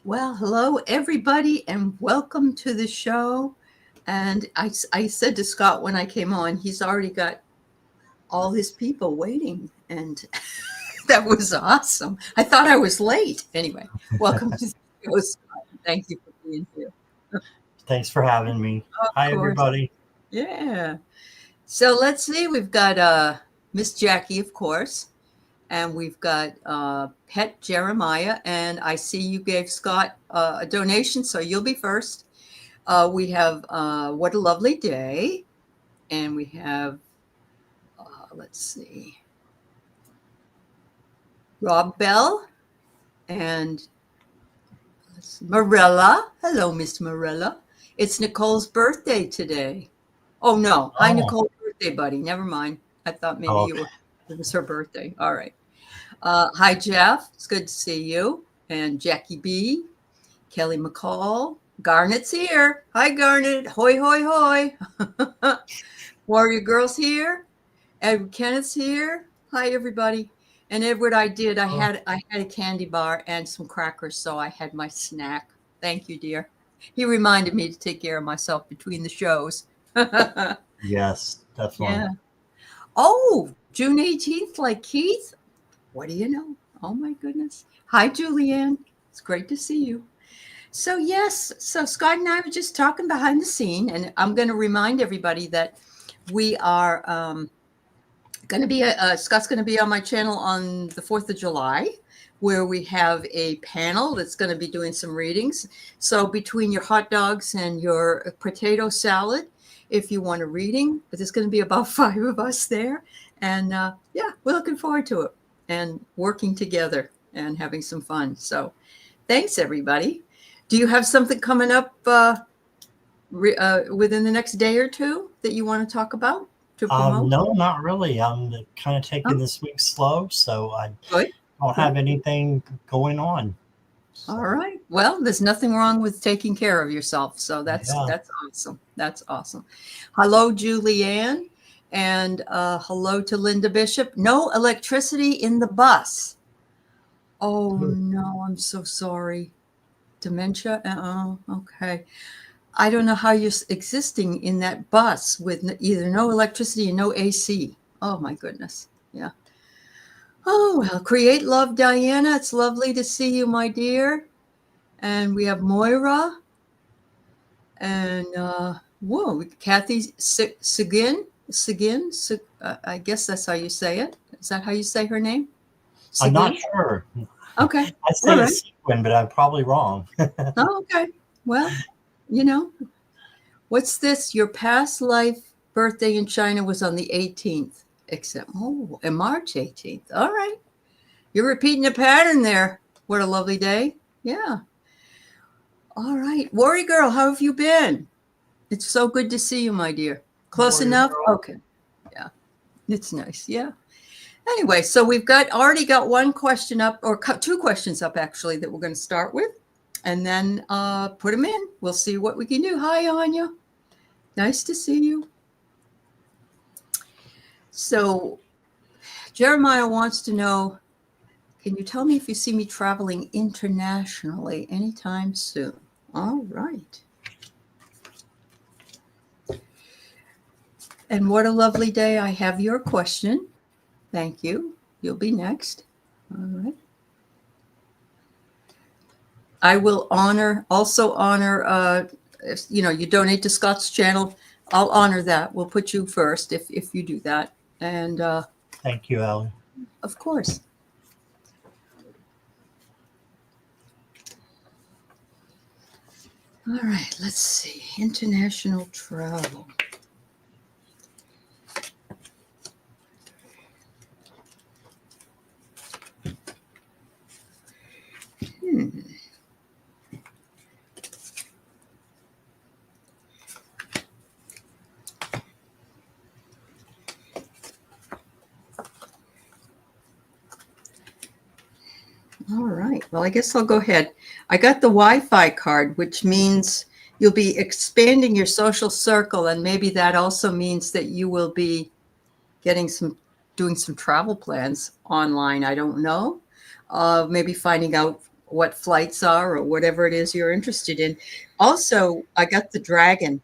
Well, hello, everybody, and welcome to the show. And I said to Scott when I came on, he's already got all his people waiting. And that was awesome. I thought I was late. Anyway, welcome to the show, Scott. Thank you for being here. Thanks for having me. Of Hi, course. everybody. Yeah. So let's see. We've got Miss Jackie, of course. And we've got Pet Jeremiah. And I see you gave Scott a donation, so you'll be first. We have What a Lovely Day. And we have, let's see, Rob Bell and Marella. Hello, Miss Marella. It's Nicole's birthday today. Oh, no. Hi, Nicole's birthday, buddy. Never mind. I thought maybe it was her birthday. All right. Hi, Jeff. It's good to see you. And Jackie B, Kelly McCall. Garnet's here. Hi, Garnet. Hoy, hoy, hoy. Warrior Girl's here. Edward Kenneth's here. Hi, everybody. And Edward, I had a candy bar and some crackers, so I had my snack. Thank you, dear. He reminded me to take care of myself between the shows. Yes, definitely. Yeah. Oh, June 18th, like Keith. What do you know? Oh, my goodness. Hi, Julianne. It's great to see you. So, yes. So Scott and I were just talking behind the scene, and I'm going to remind everybody that we are going to be, Scott's going to be on my channel on the 4th of July, where we have a panel that's going to be doing some readings. So between your hot dogs and your potato salad, if you want a reading, but there's going to be about 5 of us there. And yeah, we're looking forward to it and working together and having some fun. So thanks, everybody. Do you have something coming up within the next day or two that you want to talk about to promote? No, not really. I'm kind of taking this week slow, so I don't have anything going on. So. All right. Well, there's nothing wrong with taking care of yourself. So that's awesome. That's awesome. Hello, Julianne. And hello to Linda Bishop. No electricity in the bus. Oh, no, I'm so sorry. Dementia? Okay. I don't know how you're existing in that bus with either no electricity and no AC. Oh, my goodness. Yeah. Oh, well, create love, Diana. It's lovely to see you, my dear. And we have Moira. And, whoa, Kathy Seguin. I guess that's how you say it. Is that how you say her name? Seguin? I'm not sure. Okay. I say Seguin, but I'm probably wrong. Oh, okay. Well, you know, what's this? Your past life birthday in China was on the 18th, except, in March 18th. All right. You're repeating a pattern there. What a lovely day. Yeah. All right. Warrior Girl, how have you been? It's so good to see you, my dear. Close enough? Okay. Yeah. It's nice. Yeah. Anyway, so we've already got one question up, or 2 questions up, actually, that we're going to start with. And then put them in. We'll see what we can do. Hi, Anya. Nice to see you. So Jeremiah wants to know, can you tell me if you see me traveling internationally anytime soon? All right. And what a lovely day. I have your question. Thank you. You'll be next. All right. I will also honor, if you donate to Scott's channel, I'll honor that. We'll put you first if you do that. And thank you, Aley. Of course. All right, let's see. International travel. All right. Well, I guess I'll go ahead. I got the Wi-Fi card, which means you'll be expanding your social circle. And maybe that also means that you will be doing some travel plans online. I don't know. Maybe finding out what flights are or whatever it is you're interested in. Also, I got the dragon,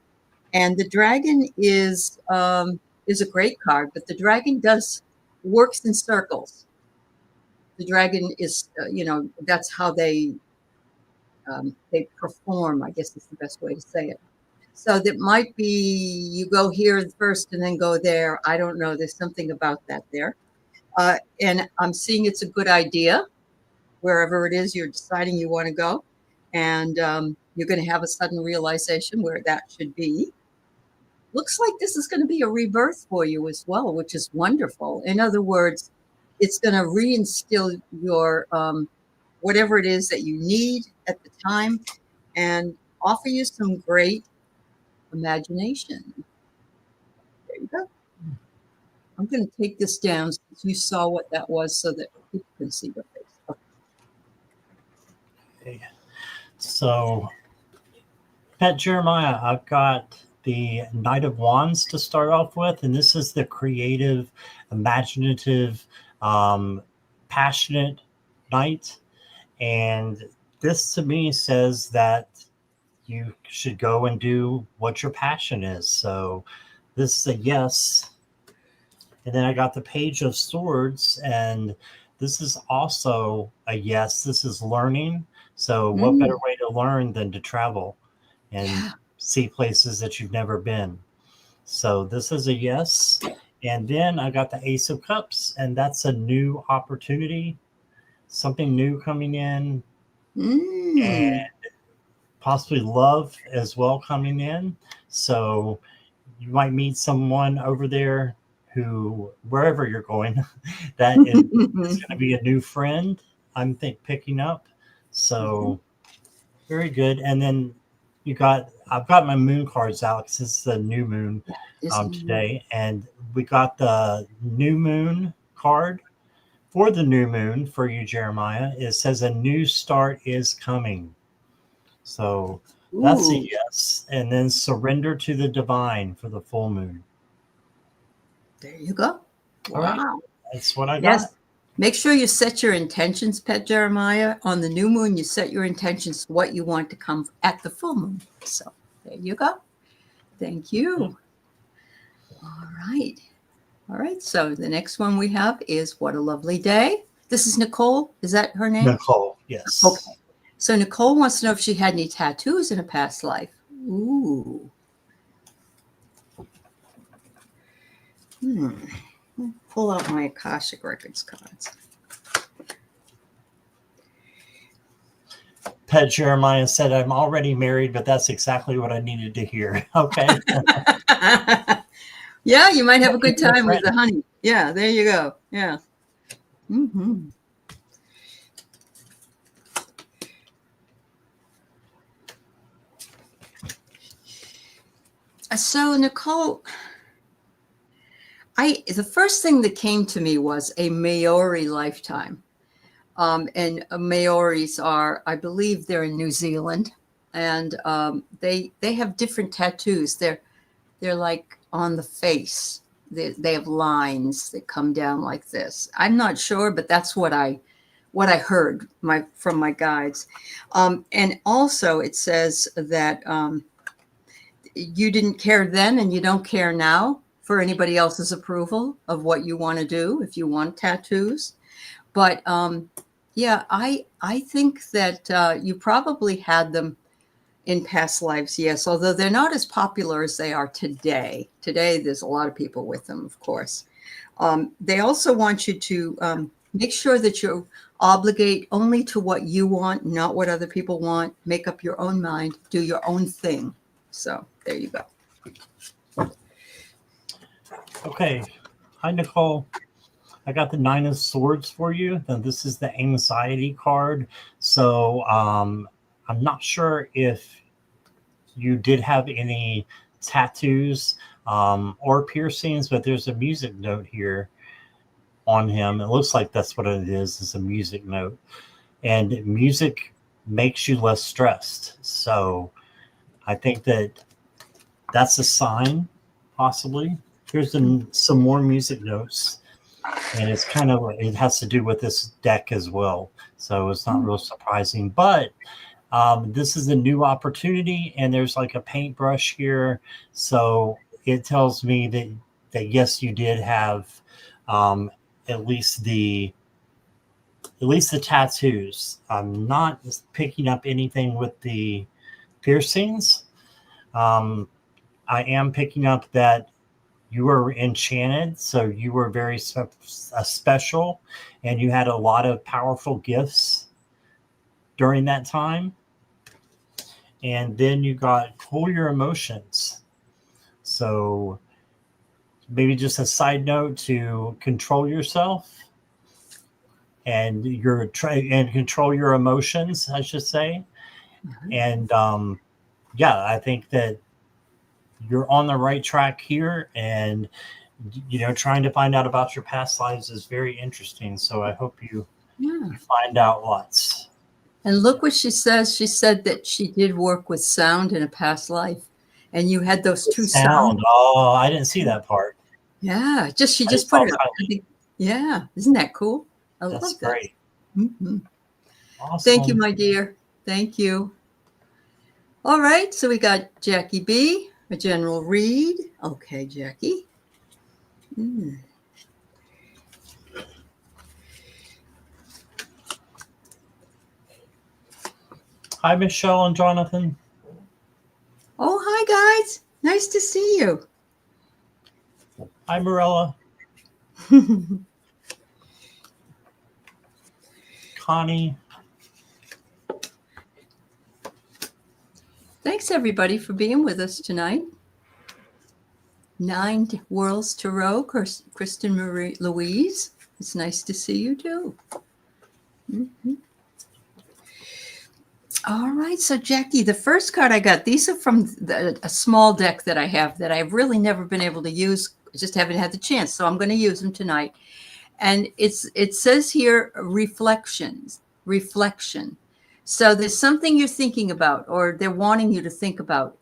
and the dragon is a great card, but the dragon works in circles. The dragon is, that's how they perform, I guess is the best way to say it. So that might be you go here first and then go there. I don't know. There's something about that there. And I'm seeing it's a good idea wherever it is you're deciding you want to go. And you're going to have a sudden realization where that should be. Looks like this is going to be a rebirth for you as well, which is wonderful. In other words, it's going to reinstill your whatever it is that you need at the time and offer you some great imagination. There you go. I'm going to take this down since you saw what that was so that people can see your face. Okay. So, Pet Jeremiah, I've got the Knight of Wands to start off with, and this is the creative, imaginative, passionate knight. And this to me says that you should go and do what your passion is. So this is a yes. And then I got the Page of Swords, and this is also a yes. This is learning. So what better way to learn than to travel and see places that you've never been? So this is a yes. And then I got the Ace of Cups, and that's a new opportunity, something new coming in, and possibly love as well coming in. So you might meet someone over there who, wherever you're going, that is going to be a new friend, I'm picking up. So very good. And then I've got my moon cards out because it's the new moon today. And we got the new moon card for the new moon for you, Jeremiah. It says a new start is coming. So that's a yes. And then surrender to the divine for the full moon. There you go. All right. That's what I got. Yes. Make sure you set your intentions, Pet Jeremiah. On the new moon, you set your intentions, what you want to come at the full moon. So there you go. Thank you. All right. All right. So the next one we have is What a Lovely Day. This is Nicole. Is that her name? Nicole, yes. Okay. So Nicole wants to know if she had any tattoos in a past life. Ooh. Pull out my Akashic Records cards. Pet Jeremiah said, I'm already married, but that's exactly what I needed to hear. Okay. Yeah, you might have a good time with the honey. Yeah, there you go. Yeah. So, Nicole, the first thing that came to me was a Maori lifetime. And Maoris are, I believe they're in New Zealand, and they have different tattoos. They're like on the face. They have lines that come down like this. I'm not sure, but that's what I heard from my guides. And also it says that you didn't care then and you don't care now for anybody else's approval of what you want to do if you want tattoos. But yeah, I think that you probably had them in past lives, yes, although they're not as popular as they are today. Today, there's a lot of people with them, of course. They also want you to make sure that you obligate only to what you want, not what other people want. Make up your own mind, do your own thing. So there you go. Okay. Hi, Nicole. I got the Nine of Swords for you. Now, this is the anxiety card. So I'm not sure if you did have any tattoos or piercings, but there's a music note here on him. It looks like that's what it is. It's a music note. And music makes you less stressed. So I think that's a sign, possibly. Here's some more music notes. And it's kind of, it has to do with this deck as well. So it's not real surprising, but this is a new opportunity, and there's like a paintbrush here. So it tells me that yes, you did have at least the tattoos. I'm not picking up anything with the piercings. I am picking up that you were enchanted, so you were very special, and you had a lot of powerful gifts during that time. And then you got cool your emotions. So maybe just a side note to control yourself and control your emotions, I should say. And yeah, I think that you're on the right track here, and trying to find out about your past lives is very interesting. So I hope you find out lots. And look what she says. She said that she did work with sound in a past life, and you had those two sounds. Oh, I didn't see that part. Yeah, she just put it up. Yeah, isn't that cool? I love that. That's great. Mm-hmm. Awesome. Thank you, my dear. Thank you. All right, so we got Jackie B, a general read. Okay, Jackie. Hi, Michelle and Jonathan. Oh, hi, guys. Nice to see you. Hi, Morella. Connie. Thanks, everybody, for being with us tonight. 9 Worlds Tarot, Kristen Marie Louise. It's nice to see you, too. Mm-hmm. All right, so Jackie, the first card I got, these are from a small deck that I have that I've really never been able to use. I just haven't had the chance, so I'm going to use them tonight. And it says here, reflection. So there's something you're thinking about, or they're wanting you to think about,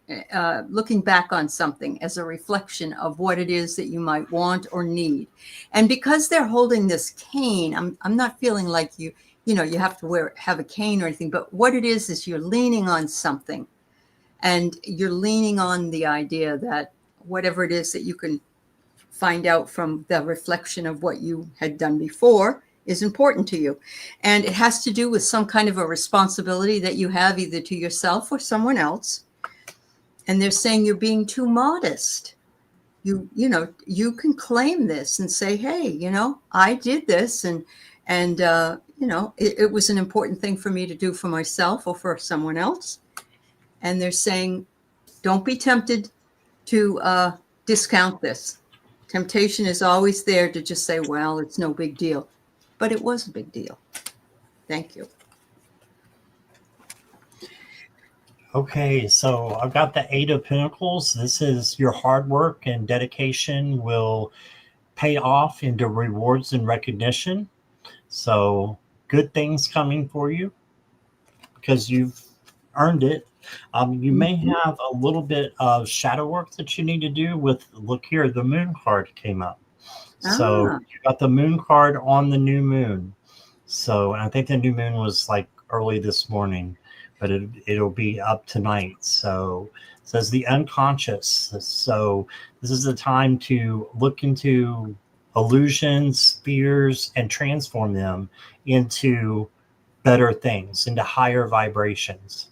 looking back on something as a reflection of what it is that you might want or need. And because they're holding this cane, I'm not feeling like you have to have a cane or anything, but what it is you're leaning on something, and you're leaning on the idea that whatever it is that you can find out from the reflection of what you had done before is important to you. And it has to do with some kind of a responsibility that you have either to yourself or someone else. And they're saying you're being too modest. You can claim this and say, hey, I did this, and it was an important thing for me to do for myself or for someone else. And they're saying, don't be tempted to discount this. Temptation is always there to just say, well, it's no big deal. But it was a big deal. Thank you. Okay, so I've got the 8 of Pentacles. This is your hard work and dedication will pay off into rewards and recognition. So good things coming for you because you've earned it. You may have a little bit of shadow work that you need to do with, look here, the moon card came up. So you got the moon card on the new moon. So I think the new moon was like early this morning, but it'll be up tonight. So it says the unconscious. So this is the time to look into illusions, fears, and transform them into better things, into higher vibrations.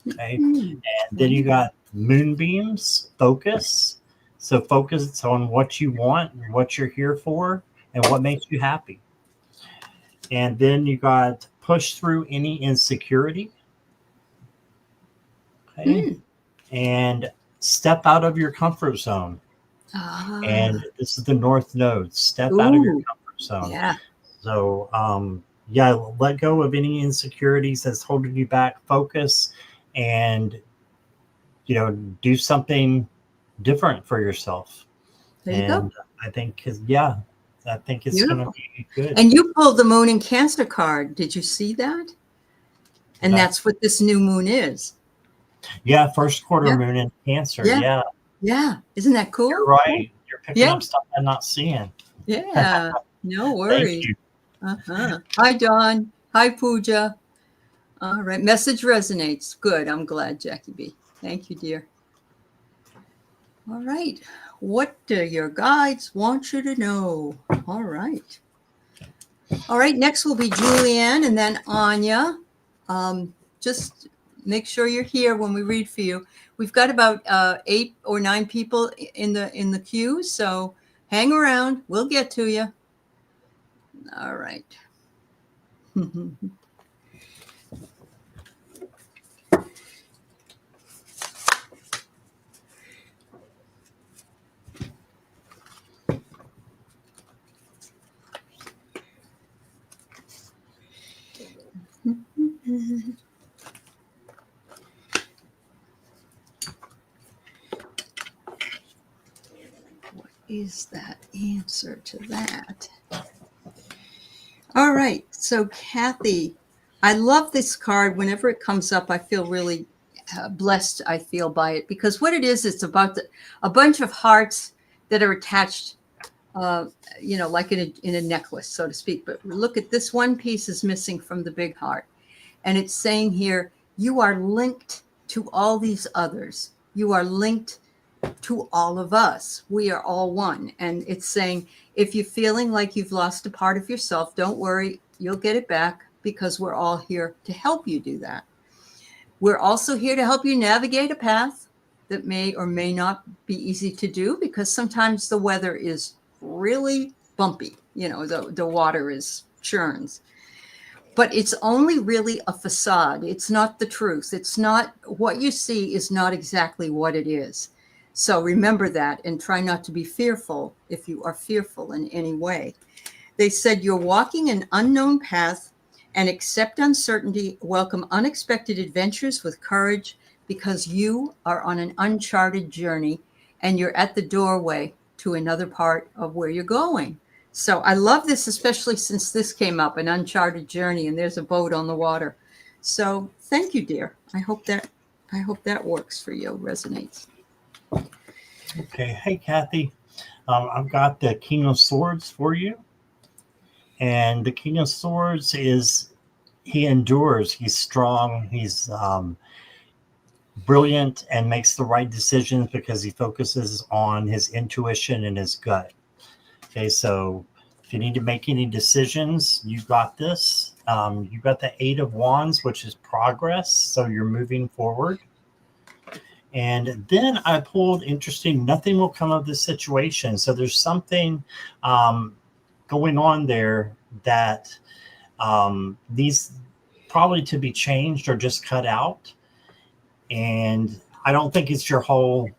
Okay. And then you got moonbeams, focus. So focus on what you want and what you're here for and what makes you happy. And then you got push through any insecurity. Okay. And step out of your comfort zone. And this is the North Node. Step out of your comfort zone. Yeah. So, let go of any insecurities that's holding you back. Focus and, do something different for yourself. There you go. I think it's going to be good. And you pulled the Moon in Cancer card. Did you see that? And that's what this new moon is. Yeah, first quarter moon in Cancer. Yeah. Isn't that cool? You're right. You're picking up stuff I'm not seeing. Yeah. No Thank worries. you. Hi, Dawn. Hi, Pooja. All right. Message resonates. Good. I'm glad, Jackie B. Thank you, dear. All right. What do your guides want you to know? All right. All right. Next will be Julianne and then Anya. Just make sure you're here when we read for you. We've got about 8 or 9 people in the queue, so hang around. We'll get to you. All right. What is that answer to that? All right. So, Kathy, I love this card. Whenever it comes up, I feel really blessed. I feel by it because what it is, it's about a bunch of hearts that are attached, like in a necklace, so to speak. But look at this one piece is missing from the big heart. And it's saying here, you are linked to all these others. You are linked to all of us. We are all one. And it's saying, if you're feeling like you've lost a part of yourself, don't worry, you'll get it back because we're all here to help you do that. We're also here to help you navigate a path that may or may not be easy to do because sometimes the weather is really bumpy. The water is churns. But it's only really a facade. It's not the truth. It's not what you see is not exactly what it is. So remember that and try not to be fearful if you are fearful in any way. They said you're walking an unknown path and accept uncertainty, welcome unexpected adventures with courage because you are on an uncharted journey and you're at the doorway to another part of where you're going. So I love this, especially since this came up, an uncharted journey, and there's a boat on the water. So thank you, dear. I hope that works for you, resonates. Okay. Hey, Kathy. I've got the King of Swords for you. And the King of Swords is, he endures. He's strong. He's brilliant and makes the right decisions because he focuses on his intuition and his gut. Okay, so if you need to make any decisions, you got this. You got the 8 of Wands, which is progress. So you're moving forward. And then I pulled, interesting, nothing will come of this situation. So there's something going on there that needs probably to be changed or just cut out. And I don't think it's your whole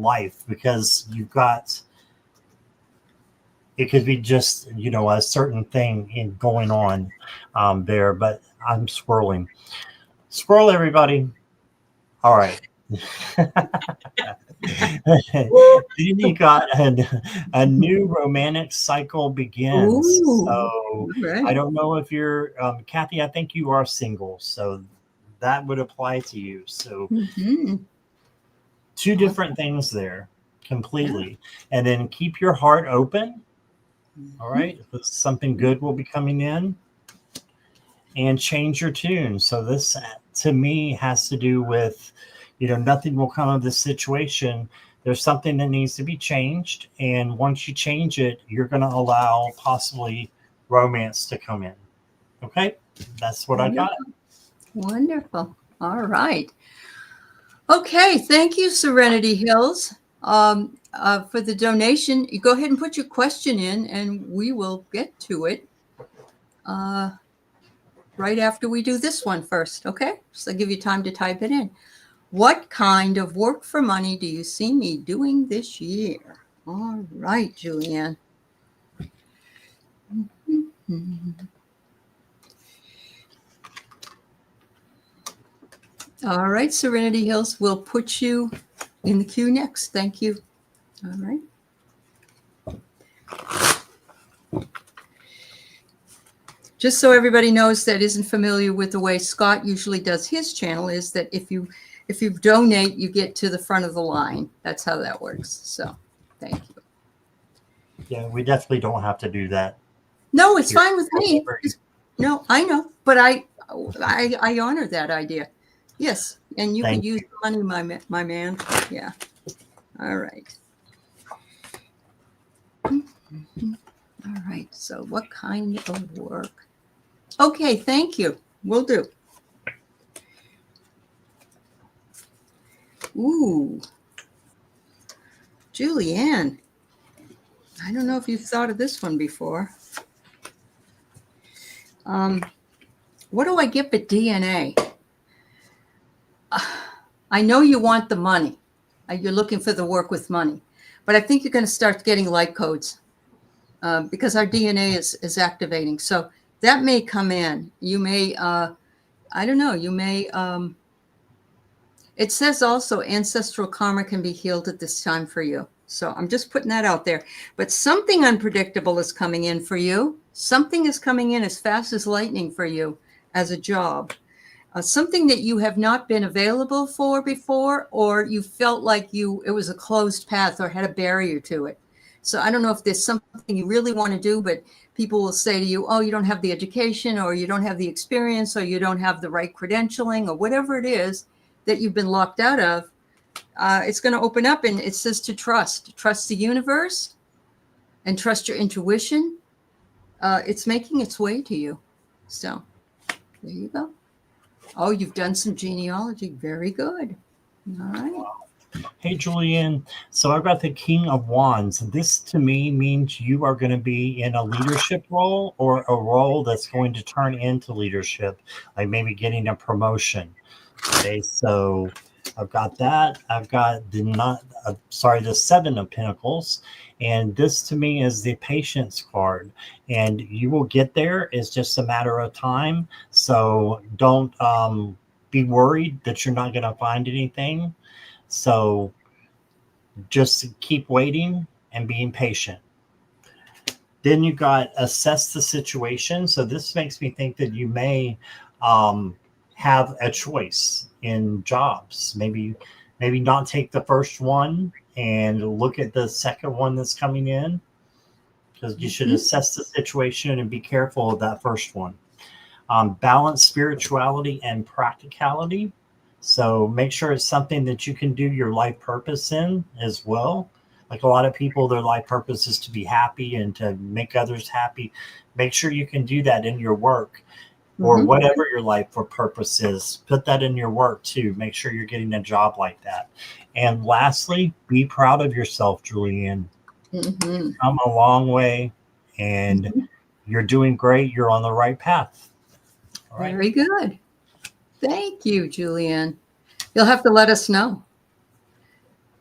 life because you've got, it could be just, a certain thing going on there, but I'm swirling. Swirl, everybody. All right. Then you got a new romantic cycle begins. Ooh, so right. I don't know if you're, Kathy, I think you are single. So that would apply to you. So two different things there completely. Yeah. And then keep your heart open. All right. Something good will be coming in. And change your tune. So this, to me, has to do with, nothing will come of this situation. There's something that needs to be changed. And once you change it, you're going to allow possibly romance to come in. Okay. That's what Wonderful. I got. Wonderful. All right. Okay. Thank you, Serenity Hills, for the donation. You go ahead and put your question in and we will get to it right after we do this one first. Okay. So I'll give you time to type it in. What kind of work for money do you see me doing this year? All right, Julianne. All right, Serenity Hills, we'll put you in the queue next. Thank you. All right. Just so everybody knows that isn't familiar with the way Scott usually does his channel, is that if you donate, you get to the front of the line. That's how that works. So thank you. Yeah, we definitely don't have to do that. No, it's here. fine with me. No, I know, but I honor that idea. Yes, and you could use the money, my man. Yeah. All right. All right. So, what kind of work? Okay, thank you. Will do. Ooh, Julianne. I don't know if you've thought of this one before. What do I get but DNA? I know you want the money. You're looking for the work with money, but I think you're going to start getting light codes because our DNA is activating. So that may come in. You may, I don't know, you may, it says also ancestral karma can be healed at this time for you. So I'm just putting that out there. But something unpredictable is coming in for you. Something is coming in as fast as lightning for you as a job. Something that you have not been available for before, or you felt like it was a closed path or had a barrier to it. So I don't know if there's something you really want to do, but people will say to you, oh, you don't have the education, or you don't have the experience, or you don't have the right credentialing, or whatever it is that you've been locked out of. It's going to open up, and it says to trust the universe and trust your intuition. It's making its way to you. So there you go. Oh, you've done some genealogy. Very good. All right. Hey, Julianne. So I've got the King of Wands. This to me means you are going to be in a leadership role, or a role that's going to turn into leadership, like maybe getting a promotion. Okay, so I've got that. I've got the Seven of Pentacles. And this to me is the Patience card. And you will get there. It's just a matter of time. So don't be worried that you're not going to find anything. So just keep waiting and being patient. Then you got assess the situation. So this makes me think that you may have a choice in jobs. Maybe not take the first one and look at the second one that's coming in, because you should assess the situation and be careful of that first one. Balance spirituality and practicality. So make sure it's something that you can do your life purpose in as well. Like a lot of people, their life purpose is to be happy and to make others happy. Make sure you can do that in your work, or whatever your life for purpose is. Put that in your work too. Make sure you're getting a job like that. And lastly, be proud of yourself, Julianne. You've come a long way, and you're doing great. You're on the right path. All right. Very good. Thank you, Julianne. You'll have to let us know.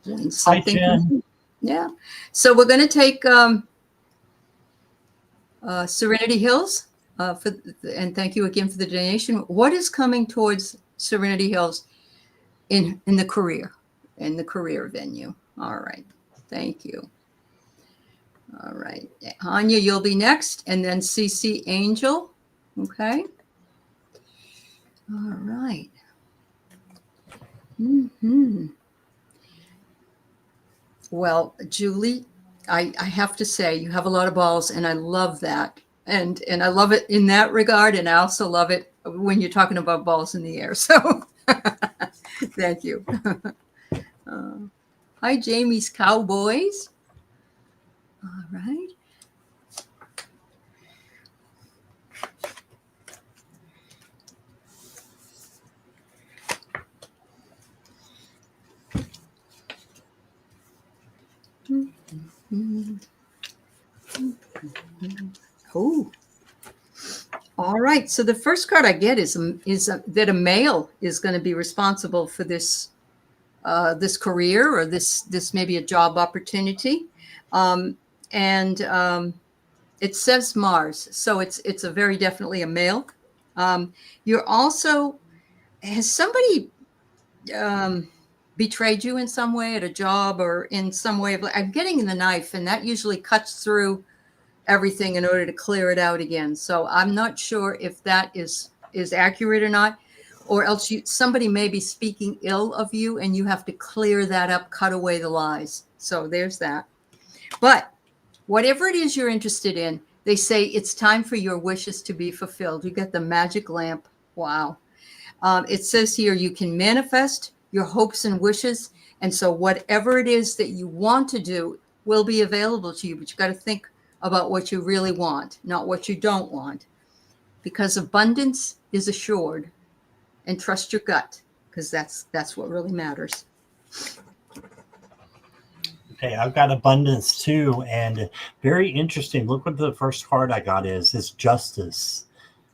Hi, Jen. Yeah. So we're going to take Serenity Hills. And thank you again for the donation. What is coming towards Serenity Hills in the career venue? All right. Thank you. All right. Anya, you'll be next. And then CeCe Angel. Okay. All right. Well, Julie, I have to say you have a lot of balls, and I love that. And I love it in that regard. And I also love it when you're talking about balls in the air. So thank you. Hi, Jamie's Cowboys. All right. Oh. All right. So the first card I get is that a male is going to be responsible for this this career, or this may be a job opportunity, and it says Mars, so it's a very definitely a male. You're also, has somebody betrayed you in some way at a job, or in some way of, I'm getting the knife, and that usually cuts through everything in order to clear it out again. So I'm not sure if that is accurate or not, or else somebody may be speaking ill of you, and you have to clear that up, cut away the lies. So there's that. But whatever it is you're interested in, they say it's time for your wishes to be fulfilled. You get the magic lamp. Wow. It says here you can manifest your hopes and wishes. And so whatever it is that you want to do will be available to you. But you got to think about what you really want, not what you don't want. Because abundance is assured. And trust your gut, because that's what really matters. Okay, I've got abundance too, and very interesting. Look what the first card I got is justice.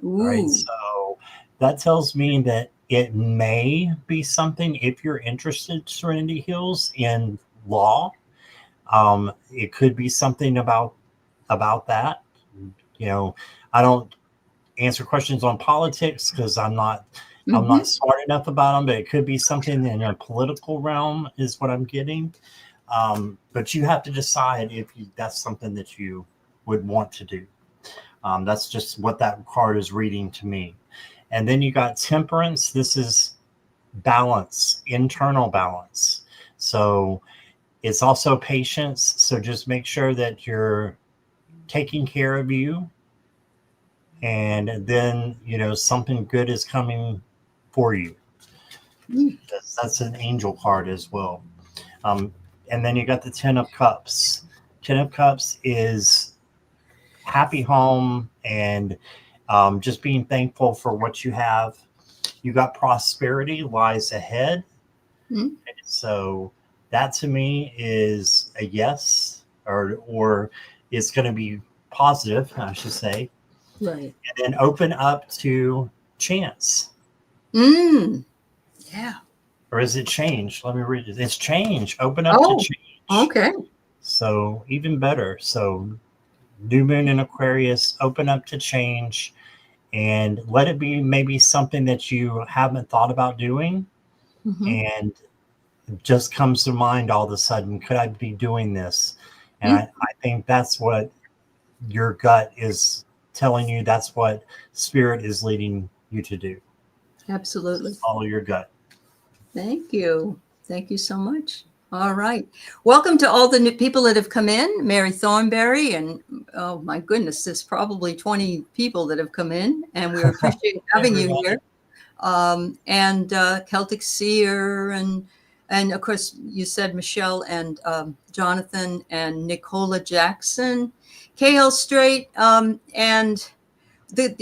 Ooh. All right, so that tells me that it may be something, if you're interested, Serenity Hills, in law. It could be something about that. You know, I don't answer questions on politics because I'm not smart enough about them, but it could be something in a political realm is what I'm getting. But you have to decide if that's something that you would want to do. That's just what that card is reading to me. And then you got temperance. This is balance, internal balance. So it's also patience. So just make sure that you're taking care of you. And then, something good is coming for you. That's an angel card as well. And then you got the 10 of Cups. 10 of Cups is happy home and just being thankful for what you have. You got prosperity lies ahead. Mm-hmm. So that to me is a yes, or it's going to be positive, I should say. Right. And then open up to chance. Yeah. Or is it change? Let me read it. It's change. Open up to change. Okay. So even better. So new moon in Aquarius, open up to change and let it be maybe something that you haven't thought about doing. Mm-hmm. And it just comes to mind all of a sudden, could I be doing this? And I think that's what your gut is telling you. That's what spirit is leading you to do. Absolutely. Follow your gut. Thank you. Thank you so much. All right. Welcome to all the new people that have come in. Mary Thornberry, and oh my goodness, there's probably 20 people that have come in, and we appreciate having you here. And Celtic Seer, and of course you said Michelle and Jonathan and Nicola Jackson, KL Straight, and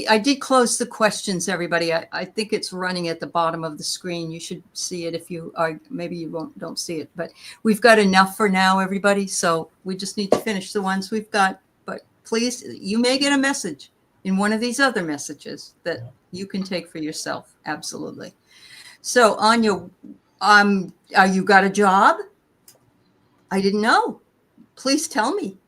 I did close the questions, everybody. I think it's running at the bottom of the screen. You should see it if you are, maybe you don't see it, but we've got enough for now, everybody. So we just need to finish the ones we've got, but please, you may get a message in one of these other messages that you can take for yourself. Absolutely. So Anya, you got a job? I didn't know. Please tell me.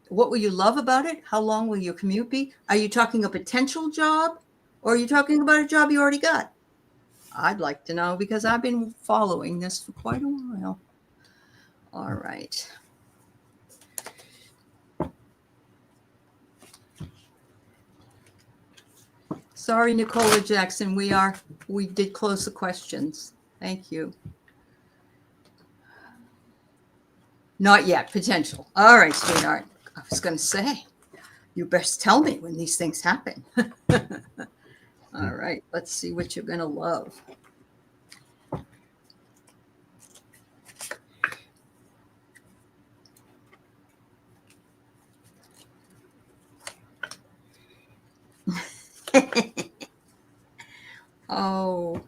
What will you love about it? How long will your commute be? Are you talking a potential job, or are you talking about a job you already got? I'd like to know, because I've been following this for quite a while. All right. Sorry, Nicola Jackson. We did close the questions. Thank you. Not yet. Potential. All right, sweetheart. I was going to say, you best tell me when these things happen. All right. Let's see what you're going to love. Oh,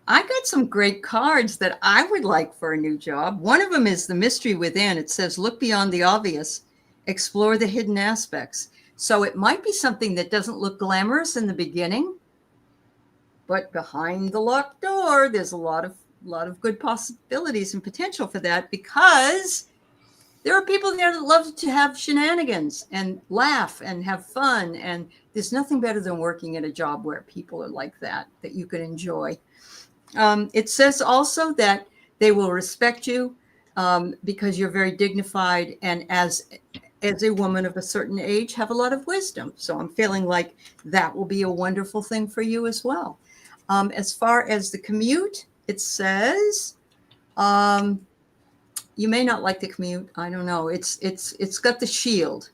I got some great cards that I would like for a new job. One of them is the mystery within. It says, look beyond the obvious, explore the hidden aspects. So it might be something that doesn't look glamorous in the beginning, but behind the locked door, there's a lot of good possibilities and potential for that, because there are people there that love to have shenanigans and laugh and have fun. And there's nothing better than working at a job where people are like that you can enjoy. It says also that they will respect you because you're very dignified, and as a woman of a certain age, have a lot of wisdom. So I'm feeling like that will be a wonderful thing for you as well. As far as the commute, it says you may not like the commute. I don't know. It's got the shield.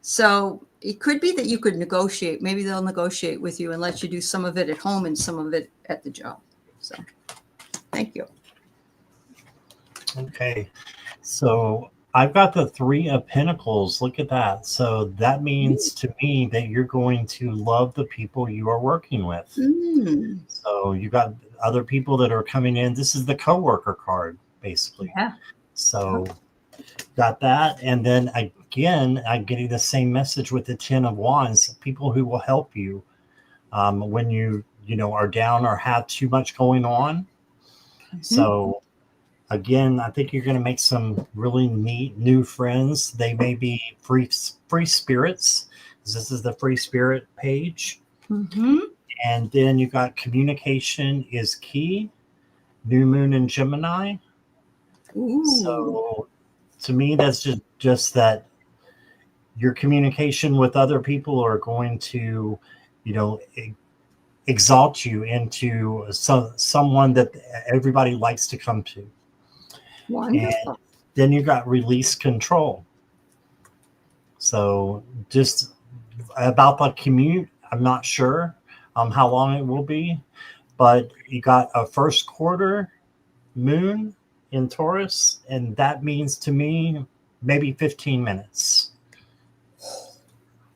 So it could be that you could negotiate. Maybe they'll negotiate with you and let you do some of it at home and some of it at the job. So thank you. Okay. So I've got the 3 of Pentacles. Look at that. So that means to me that you're going to love the people you are working with. So you got other people that are coming in. This is the coworker card, basically. Yeah. So got that. And then again, I'm getting the same message with the 10 of Wands, people who will help you when you are down or have too much going on. So again, I think you're going to make some really neat new friends. They may be free spirits. This is the free spirit page. And then you got communication is key. New moon in Gemini. So to me, that's just that your communication with other people are going to, exalt you into someone that everybody likes to come to. Wonderful. And then you got release control. So just about the commute, I'm not sure how long it will be, but you got a first quarter moon in Taurus, and that means to me maybe 15 minutes.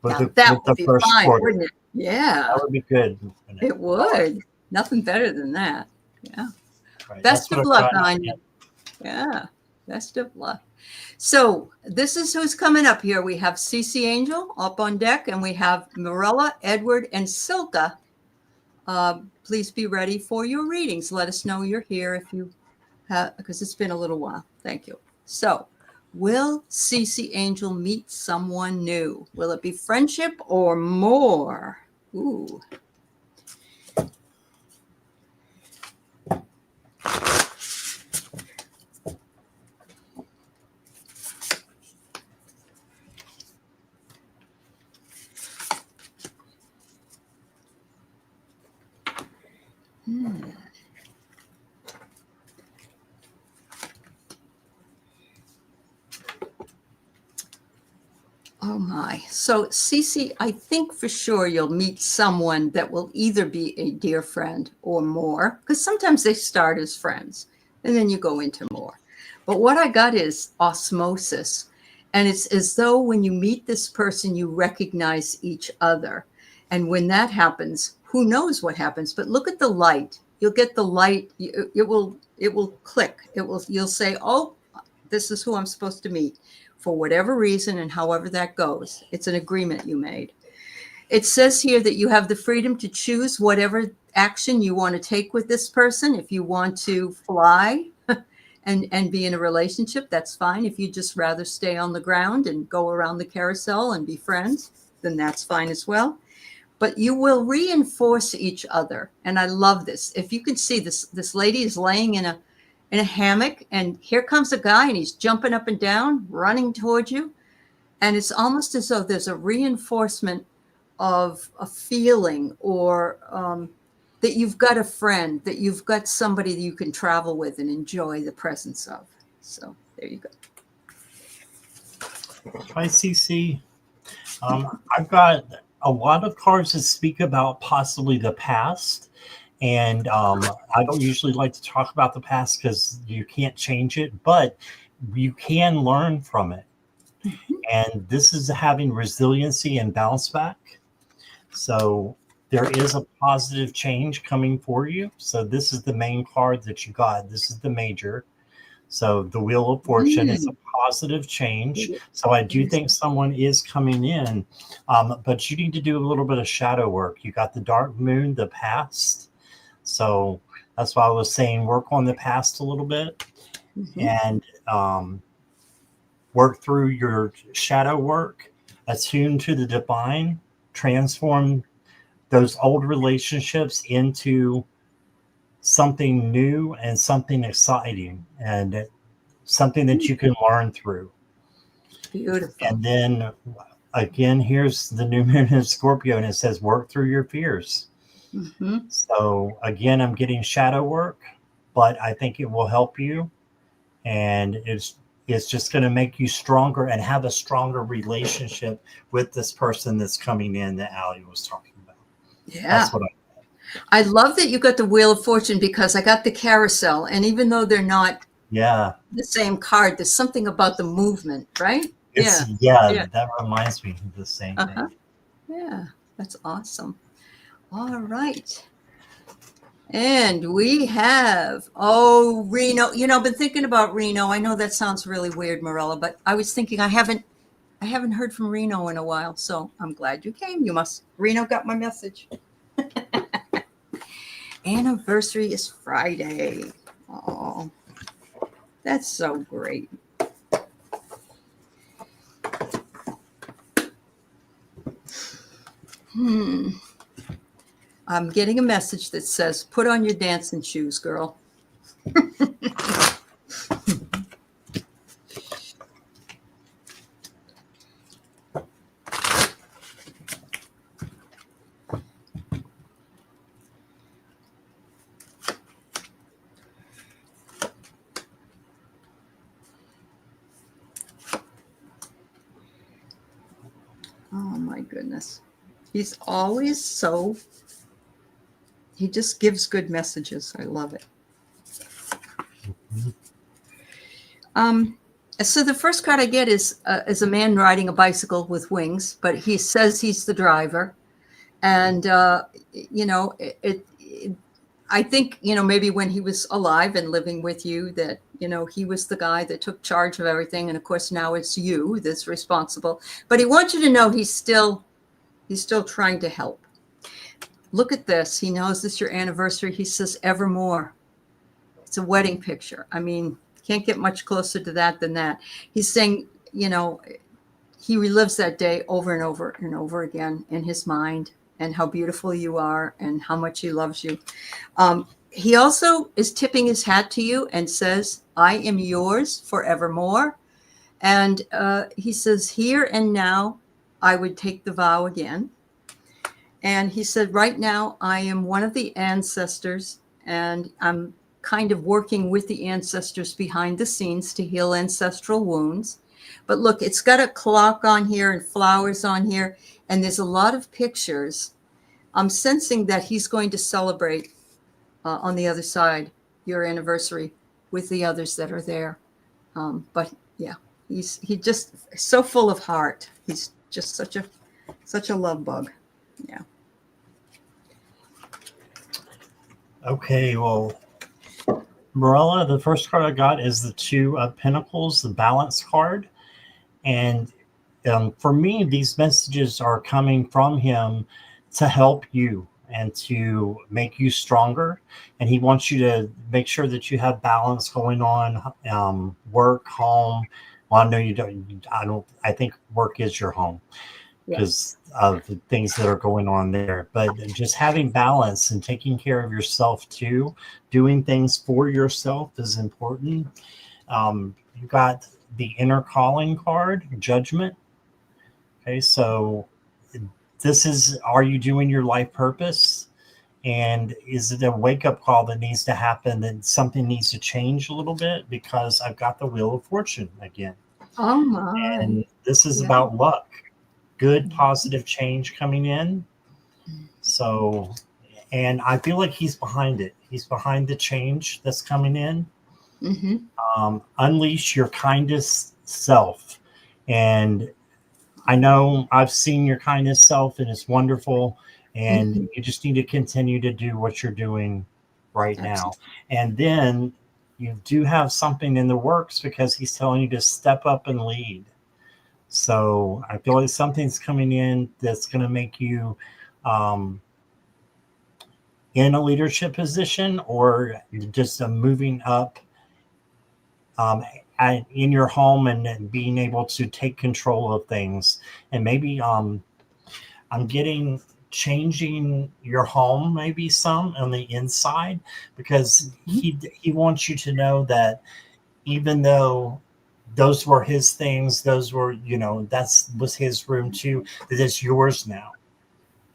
That would be fine, wouldn't it? Yeah. That would be good. It would. Nothing better than that. Yeah. Right. Best of luck, Anya. Yeah. Best of luck. So this is who's coming up here. We have CeCe Angel up on deck, and we have Mirella, Edward, and Silka. Please be ready for your readings. Let us know you're here if you have, because it's been a little while. Thank you. So will CeCe Angel meet someone new? Will it be friendship or more? Ooh. Oh my. So CeCe, I think for sure you'll meet someone that will either be a dear friend or more, because sometimes they start as friends and then you go into more. But what I got is osmosis. And it's as though when you meet this person, you recognize each other. And when that happens, who knows what happens, but look at the light. You'll get the light. It will click. You'll say, oh, this is who I'm supposed to meet. For whatever reason and however that goes, it's an agreement you made. It says here that you have the freedom to choose whatever action you want to take with this person. If you want to fly and be in a relationship, that's fine. If you just rather stay on the ground and go around the carousel and be friends, then that's fine as well. But you will reinforce each other. And I love this. If you can see this lady is laying in a hammock, and here comes a guy and he's jumping up and down, running toward you. And it's almost as though there's a reinforcement of a feeling or that you've got a friend, that you've got somebody that you can travel with and enjoy the presence of. So there you go. Hi, CeCe. I've got a lot of cards that speak about possibly the past. And I don't usually like to talk about the past because you can't change it, but you can learn from it. And this is having resiliency and bounce back. So there is a positive change coming for you. So this is the main card that you got. This is the major. So the Wheel of Fortune is a positive change. So I do think someone is coming in, but you need to do a little bit of shadow work. You got the dark moon, the past. So that's why I was saying work on the past a little bit and work through your shadow work, attune to the divine, transform those old relationships into something new and something exciting and something that you can learn through. Beautiful. And then again, here's the new moon in Scorpio, and it says work through your fears. So again, I'm getting shadow work, but I think it will help you. And it's is just going to make you stronger and have a stronger relationship with this person that's coming in that Aley was talking about. Yeah. That's what I love that you got the Wheel of Fortune, because I got the carousel. And even though they're not the same card, there's something about the movement, right? That reminds me of the same thing. Yeah, that's awesome. All right. And we have, Reno. I've been thinking about Reno. I know that sounds really weird, Morella, but I was thinking I haven't heard from Reno in a while, so I'm glad you came. Reno got my message. Anniversary is Friday. Oh, that's so great. I'm getting a message that says, put on your dancing shoes, girl. Oh my goodness. He's always he just gives good messages. I love it. So the first card I get is a man riding a bicycle with wings, but he says he's the driver. And, I think, maybe when he was alive and living with you, that, he was the guy that took charge of everything. And of course, now it's you that's responsible. But he wants you to know he's still trying to help. Look at this. He knows this is your anniversary. He says, evermore. It's a wedding picture. I mean, can't get much closer to that than that. He's saying, he relives that day over and over and over again in his mind, and how beautiful you are and how much he loves you. He also is tipping his hat to you and says, I am yours forevermore. And he says, here and now, I would take the vow again. And he said, right now, I am one of the ancestors, and I'm kind of working with the ancestors behind the scenes to heal ancestral wounds. But look, it's got a clock on here and flowers on here, and there's a lot of pictures. I'm sensing that he's going to celebrate on the other side your anniversary with the others that are there. But yeah, he just so full of heart. He's just such a love bug. Yeah. Okay, well, Morella, the first card I got is the Two of Pentacles, the Balance card. And for me, these messages are coming from him to help you and to make you stronger. And he wants you to make sure that you have balance going on, work, home. Well, I know you don't, I think work is your home because of the things that are going on there. But just having balance and taking care of yourself too, doing things for yourself is important. You got the Inner Calling card, Judgment. Okay, so this is, are you doing your life purpose? And is it a wake-up call that needs to happen, that something needs to change a little bit? Because I've got the Wheel of Fortune again. Oh my. And this is about luck. Good, positive change coming in. So, and I feel like he's behind it. He's behind the change that's coming in. Unleash your kindest self. And I know I've seen your kindest self, and it's wonderful. And you just need to continue to do what you're doing right now. And then you do have something in the works, because he's telling you to step up and lead. So I feel like something's coming in that's going to make you in a leadership position, or just a moving up in your home, and being able to take control of things. And maybe I'm getting changing your home, maybe some on the inside, because he wants you to know that even though those were his things, those were, that was his room too, that it's yours now.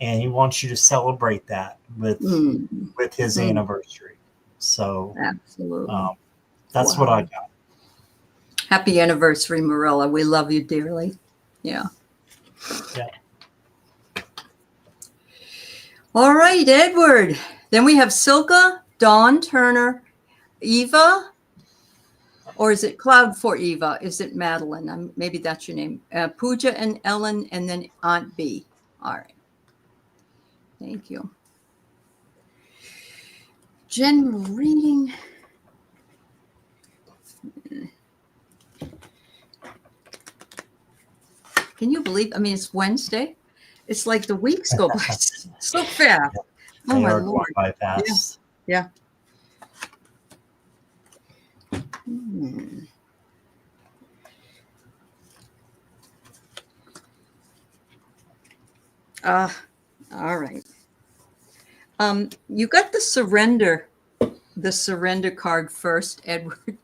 And he wants you to celebrate that with his anniversary. So absolutely, that's what I got. Happy anniversary, Marilla. We love you dearly. Yeah. Yeah. All right, Edward. Then we have Silka, Dawn Turner, Eva, or is it Cloud for Eva? Is it Madeline? Maybe that's your name. Pooja and Ellen, and then Aunt B. All right. Thank you. General reading. Can you believe? I mean, it's Wednesday. It's like the weeks go by so fast. Oh, They my are Lord. going by fast. Yeah. All right. You got the surrender card first, Edward.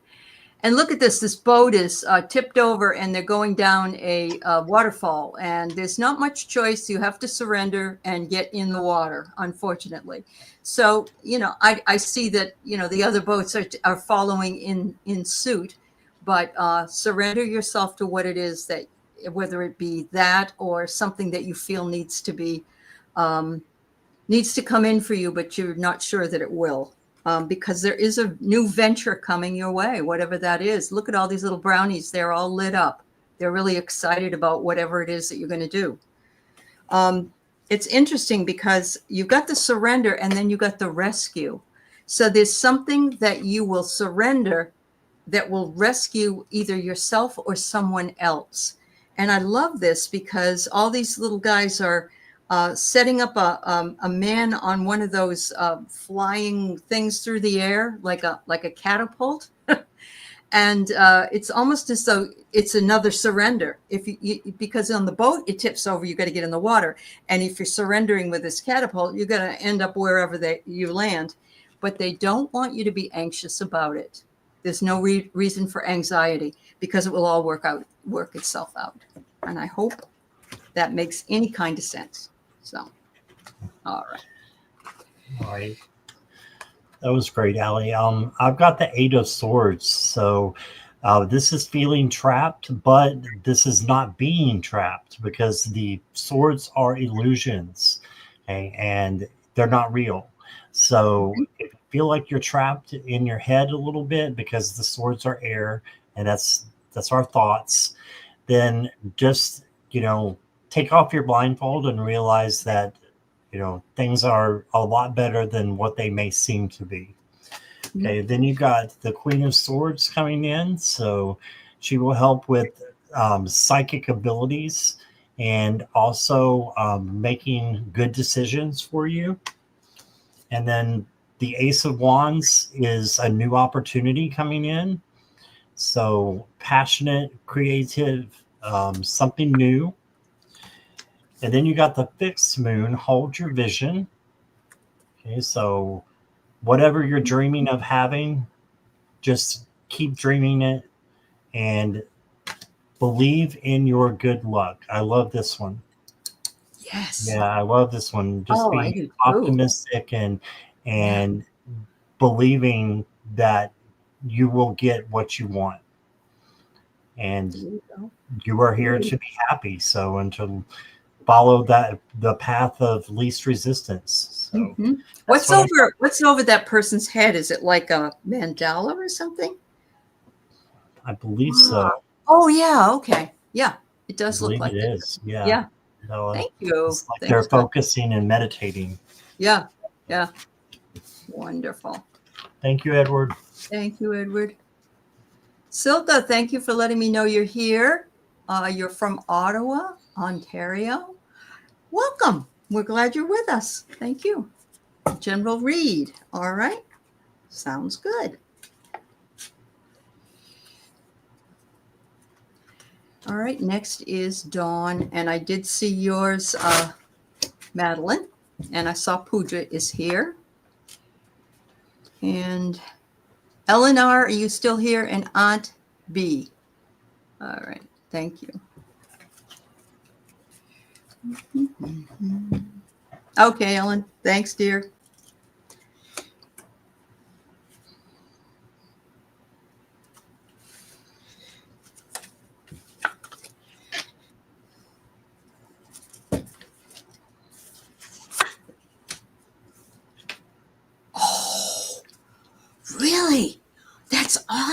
And look at this. This boat is tipped over and they're going down a waterfall. And there's not much choice. You have to surrender and get in the water, unfortunately. So, I see that, the other boats are following in suit. But surrender yourself to what it is that, whether it be that or something that you feel needs to come in for you, but you're not sure that it will. Because there is a new venture coming your way, whatever that is. Look at all these little brownies. They're all lit up. They're really excited about whatever it is that you're going to do. It's interesting because you've got the surrender and then you got the rescue. So there's something that you will surrender that will rescue either yourself or someone else. And I love this because all these little guys are setting up a man on one of those flying things through the air, like a catapult, and it's almost as though it's another surrender. Because on the boat it tips over, you got to get in the water, and if you're surrendering with this catapult, you're going to end up wherever you land. But they don't want you to be anxious about it. There's no reason for anxiety because it will all work itself out. And I hope that makes any kind of sense. So, all right. All right. That was great, Aley. I've got the 8 of Swords. So this is feeling trapped, but this is not being trapped because the swords are illusions, okay? And they're not real. So if you feel like you're trapped in your head a little bit because the swords are air and that's our thoughts, then just, take off your blindfold and realize that, things are a lot better than what they may seem to be. Okay, then you got the Queen of Swords coming in. So she will help with psychic abilities and also making good decisions for you. And then the Ace of Wands is a new opportunity coming in. So passionate, creative, something new. And then you got the Fixed Moon, hold your vision. Okay, so whatever you're dreaming of having, just keep dreaming it and believe in your good luck. I love this one. Yes. Yeah, I love this one. Just being optimistic and believing that you will get what you want. And you are here to be happy. So, and to follow the path of least resistance. So what's over that person's head? Is it like a mandala or something? I believe so. Oh yeah, okay. Yeah, it does look like it is. Yeah. Yeah. So thank you. It's like they're focusing and meditating. Yeah. Wonderful. Thank you, Edward. Thank you, Edward. Silka, thank you for letting me know you're here. You're from Ottawa, Ontario. Welcome. We're glad you're with us. Thank you. General read. All right. Sounds good. All right. Next is Dawn. And I did see yours, Madeline. And I saw Pooja is here. And Eleanor, are you still here? And Aunt B. All right. Thank you. Okay, Ellen. Thanks, dear.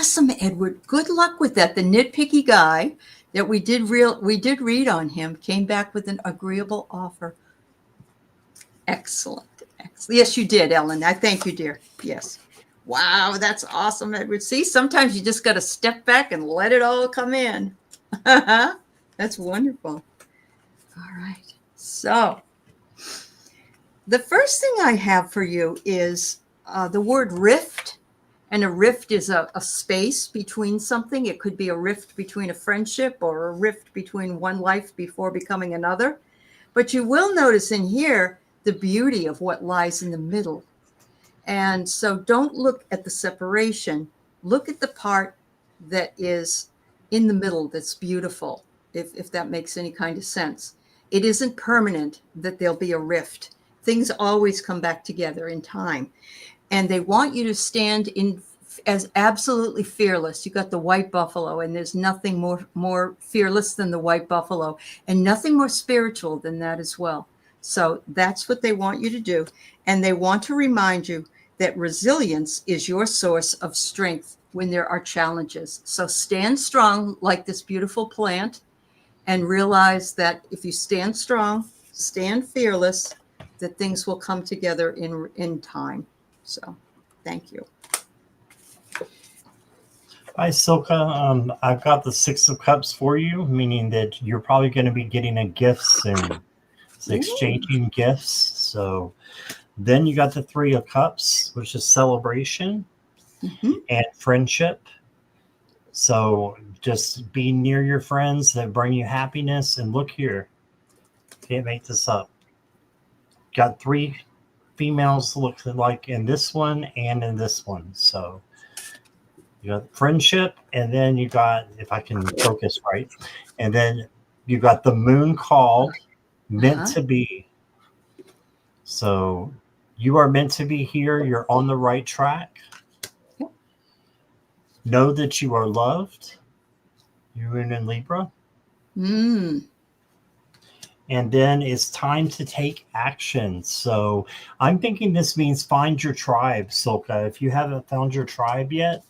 awesome, Edward. Good luck with that. The nitpicky guy that we did read on him came back with an agreeable offer. Excellent. Excellent. Yes, you did, Ellen. I thank you, dear. Yes. Wow, that's awesome, Edward. See, sometimes you just got to step back and let it all come in. That's wonderful. All right. So the first thing I have for you is the word rift. And a rift is a space between something. It could be a rift between a friendship or a rift between one life before becoming another. But you will notice in here the beauty of what lies in the middle. And so don't look at the separation. Look at the part that is in the middle that's beautiful, if that makes any kind of sense. It isn't permanent that there'll be a rift. Things always come back together in time. And they want you to stand in as absolutely fearless. You got the white buffalo, and there's nothing more fearless than the white buffalo, and nothing more spiritual than that as well. So that's what they want you to do. And they want to remind you that resilience is your source of strength when there are challenges. So stand strong like this beautiful plant, and realize that if you stand strong, stand fearless, that things will come together in time. So thank you. Hi, Silka. I've got the Six of Cups for you, meaning that you're probably going to be getting a gifts and exchanging gifts. So then you got the Three of Cups, which is celebration and friendship. So just be near your friends that bring you happiness. And look here, can't make this up. Got three females look like in this one and in this one. So you got friendship, and then you got, if I can focus right, and then you got the moon called meant to be. So you are meant to be here. You're on the right track. Know that you are loved. You're in Libra. And then it's time to take action. So I'm thinking this means find your tribe, Silka. If you haven't found your tribe yet,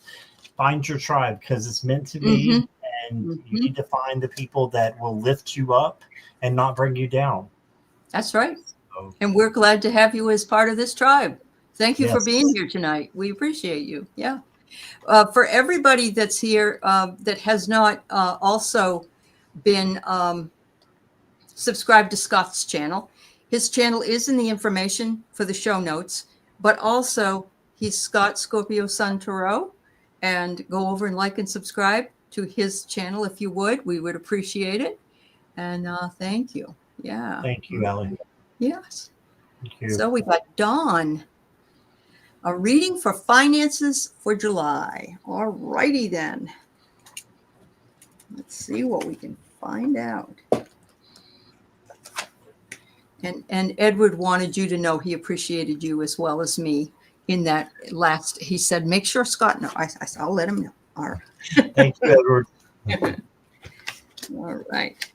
find your tribe, because it's meant to be. And you need to find the people that will lift you up and not bring you down. That's right. So, and we're glad to have you as part of this tribe. Thank you for being here tonight. We appreciate you. Yeah. For everybody that's here that has not also been subscribe to Scott's channel. His channel is in the information for the show notes, but also he's Scott Scorpio Sun Tarot, and go over and like and subscribe to his channel if you would. We would appreciate it. And thank you. Yeah. Thank you, Aley. Yes. Thank you. So we got Dawn. A reading for finances for July. All righty then. Let's see what we can find out. And Edward wanted you to know he appreciated you as well as me in that last. He said, make sure Scott knows. I said, I'll let him know. All right. Thank you, Edward. All right.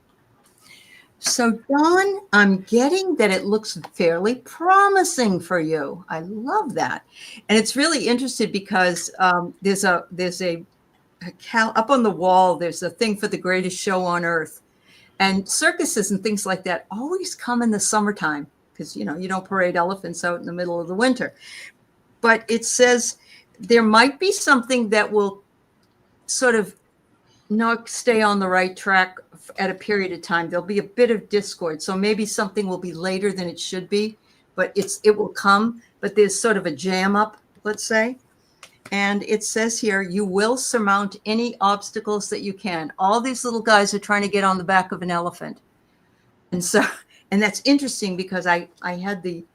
So, Dawn, I'm getting that it looks fairly promising for you. I love that. And it's really interesting because there's a up on the wall, there's a thing for the greatest show on earth. And circuses and things like that always come in the summertime because, you know, you don't parade elephants out in the middle of the winter. But it says there might be something that will sort of not stay on the right track at a period of time. There'll be a bit of discord. So maybe something will be later than it should be, but it will come. But there's sort of a jam up, let's say. And it says here, you will surmount any obstacles that you can. All these little guys are trying to get on the back of an elephant. And so, and that's interesting because I had the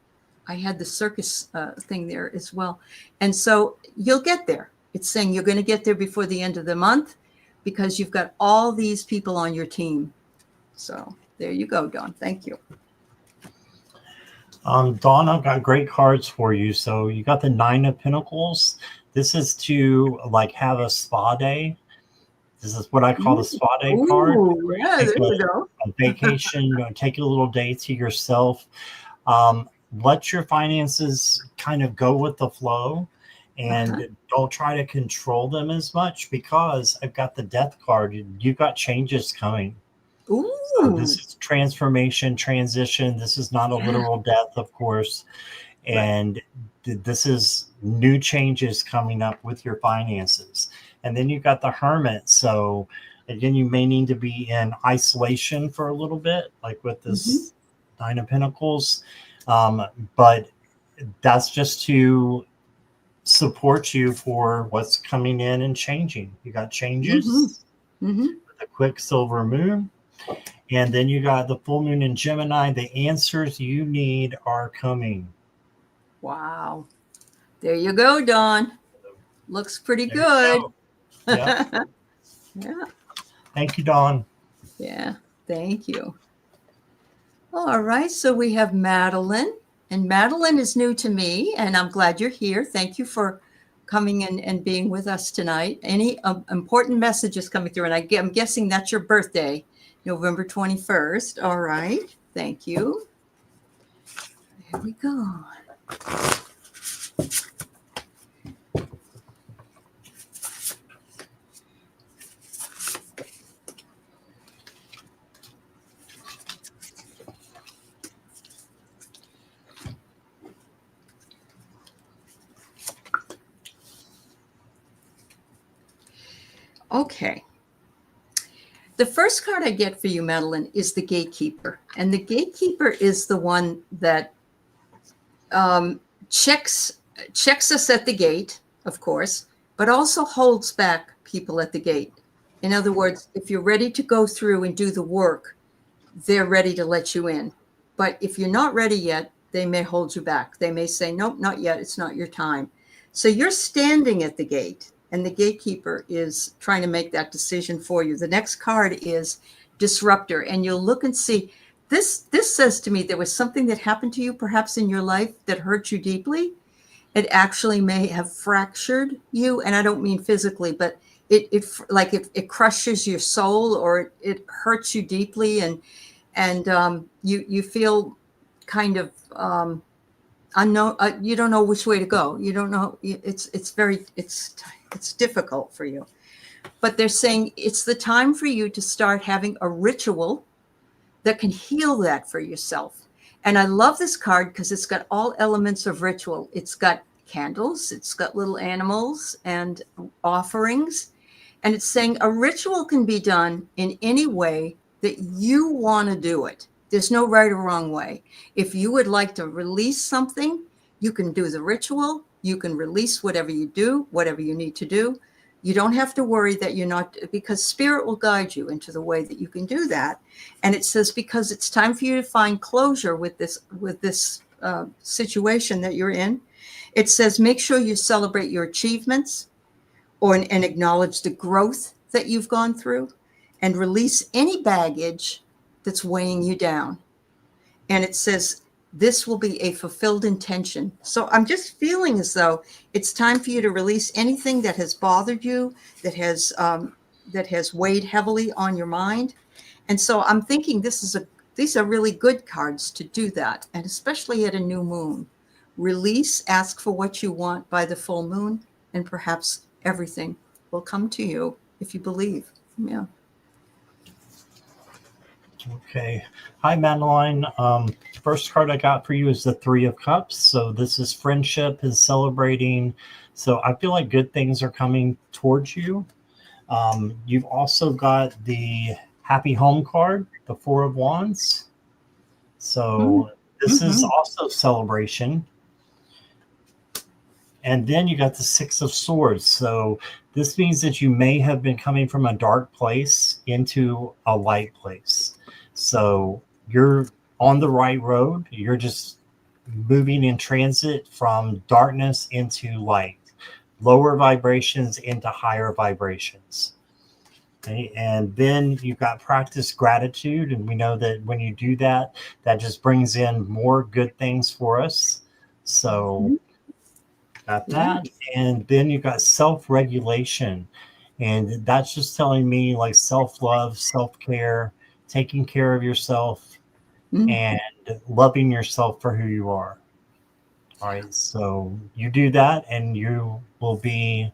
circus thing there as well. And so you'll get there. It's saying you're going to get there before the end of the month because you've got all these people on your team. So there you go, Dawn. Thank you. Dawn, I've got great cards for you. So you got the Nine of Pentacles. This is to like have a spa day. This is what I call the spa day card. Yeah, there you go. A vacation, take a little day to yourself. Let your finances kind of go with the flow and don't try to control them as much, because I've got the death card. You've got changes coming. Ooh. So this is transformation, transition. This is not a literal death, of course. And this is new changes coming up with your finances. And then you've got the Hermit. So again, you may need to be in isolation for a little bit, like with this Nine of Pentacles. But that's just to support you for what's coming in and changing. You got changes with the Quicksilver Moon. And then you got the full moon in Gemini. The answers you need are coming. Wow. There you go, Dawn. Looks pretty good. Yeah. Yeah. Thank you, Dawn. Yeah. Thank you. All right. So we have Madeline. And Madeline is new to me, and I'm glad you're here. Thank you for coming in and being with us tonight. Any important messages coming through? And I'm guessing that's your birthday, November 21st. All right. Thank you. Here we go. Okay. The first card I get for you, Meline, is the Gatekeeper. And the Gatekeeper is the one that checks us at the gate, of course, but also holds back people at the gate. In other words, if you're ready to go through and do the work, they're ready to let you in. But if you're not ready yet, they may hold you back. They may say, nope, not yet. It's not your time. So you're standing at the gate, and the Gatekeeper is trying to make that decision for you. The next card is Disruptor, and you'll look and see. This says to me there was something that happened to you perhaps in your life that hurt you deeply. It actually may have fractured you, and I don't mean physically, but it crushes your soul, or it hurts you deeply, and you feel kind of unknown. You don't know which way to go. You don't know. It's difficult for you. But they're saying it's the time for you to start having a ritual that can heal that for yourself. And I love this card because it's got all elements of ritual. It's got candles, it's got little animals and offerings. And it's saying a ritual can be done in any way that you want to do it. There's no right or wrong way. If you would like to release something, you can do the ritual. You can release whatever you do, whatever you need to do. You don't have to worry that you're not, because Spirit will guide you into the way that you can do that. And it says, because it's time for you to find closure with this situation that you're in. It says, make sure you celebrate your achievements and acknowledge the growth that you've gone through, and release any baggage that's weighing you down. And it says, this will be a fulfilled intention. So I'm just feeling as though it's time for you to release anything that has bothered you, that has weighed heavily on your mind. And so I'm thinking these are really good cards to do that, and especially at a new moon. Release, ask for what you want by the full moon, and perhaps everything will come to you if you believe. Yeah. Okay. Hi, Meline. First card I got for you is the Three of Cups. So this is friendship, is celebrating. So I feel like good things are coming towards you. You've also got the Happy Home card, the Four of Wands. So this is also celebration. And then you got the Six of Swords. So this means that you may have been coming from a dark place into a light place. So you're on the right road. You're just moving in transit from darkness into light, lower vibrations into higher vibrations. Okay? And then you've got practice gratitude. And we know that when you do that, that just brings in more good things for us. So got that. And then you've got self-regulation. And that's just telling me like self-love, self-care, taking care of yourself, and loving yourself for who you are. All right, so you do that and you will be,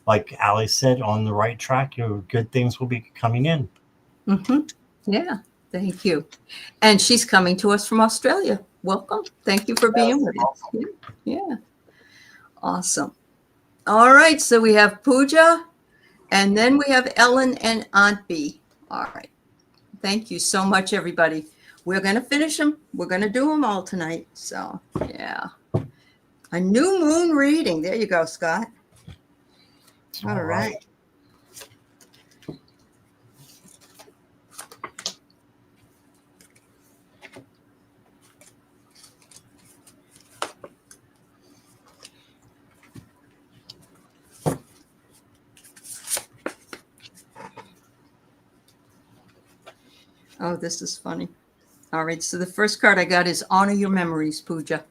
like Aley said, on the right track. Your good things will be coming in. Yeah, thank you. And she's coming to us from Australia. Welcome. Thank you for being with us. Yeah, awesome. All right, so we have Pooja, and then we have Ellen and Aunt B. All right. Thank you so much, everybody. We're going to finish them. We're going to do them all tonight. So, yeah. A new moon reading. There you go, Scott. All right. Oh, this is funny. All right. So the first card I got is Honor Your Memories, Pooja.